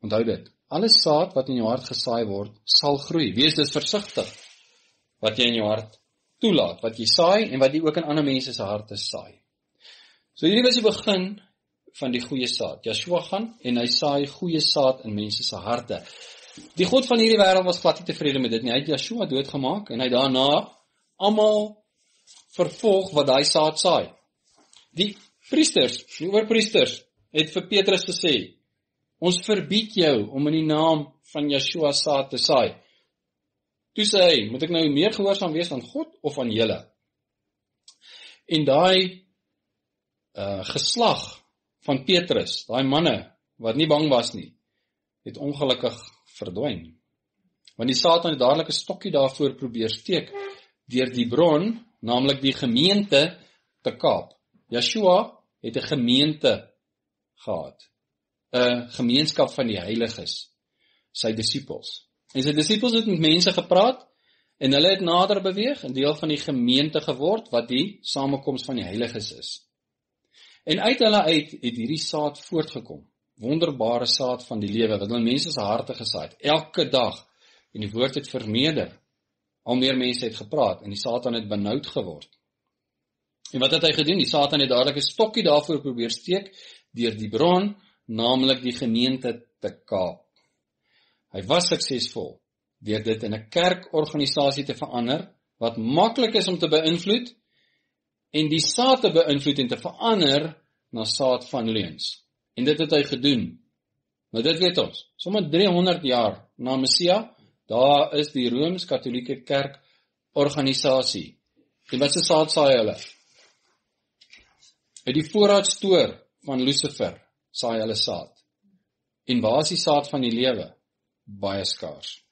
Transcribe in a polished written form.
Onthou dit, alle saad wat in jou hart gesaai word, sal groei. Wees dus versigtig wat jy in jou hart toelaat, wat jy saai en wat jy ook in ander mense se harte saai. So hierdie was die begin van die goeie saad. Joshua gaan en hy saai goeie saad in mense se harte. Die God van hierdie wêreld was glad nie tevrede met dit nie. Hy het Joshua doodgemaak en hy daarna almal vervolg wat daai saad saai. Die oorpriesters, het vir Petrus gesê, ons verbied jou om in die naam van Joshua saad te saai. Toe sê hy, moet ek nou meer gehoorsaam wees aan God of aan julle? En daai geslag van Petrus, daai manne wat nie bang was nie, het ongelukkig verdwyn. Want die Satan het dadelik 'n stokkie daarvoor probeer steek deur die bron, naamlik die gemeente, te kaap. Joshua het 'n gemeente gehad, 'n gemeenskap van die heiliges, sy disippels. En sy disippels het met mense gepraat, en hulle het nader beweeg, 'n deel van die gemeente geword, wat die samekoms van die heiliges is. En uit hulle uit het hierdie saad voortgekom, wonderbare saad van die lewe, wat in mense se harte gesaai het, elke dag, en die woord het vermeerder, al meer mense het gepraat, en die Satan het benoud geword. En wat het hy gedoen? Die Satan het dadelik 'n stokkie daarvoor probeer steek, deur die bron, naamlik die gemeente te kaap. Hy was suksesvol, deur dit in 'n kerkorganisasie te verander, wat maklik is om te beïnvloed, en die saad te beïnvloed en te verander na saad van leuns. En dit het hy gedoen. Nou dit weet ons, sommer 300 jaar na Messia, daar is die Rooms-Katolieke Kerk organisasie. En wat se saad saai hulle? Uit die voorraadstoor van Lucifer saai hulle saad. En waar is die saad van die lewe? Baie skaars.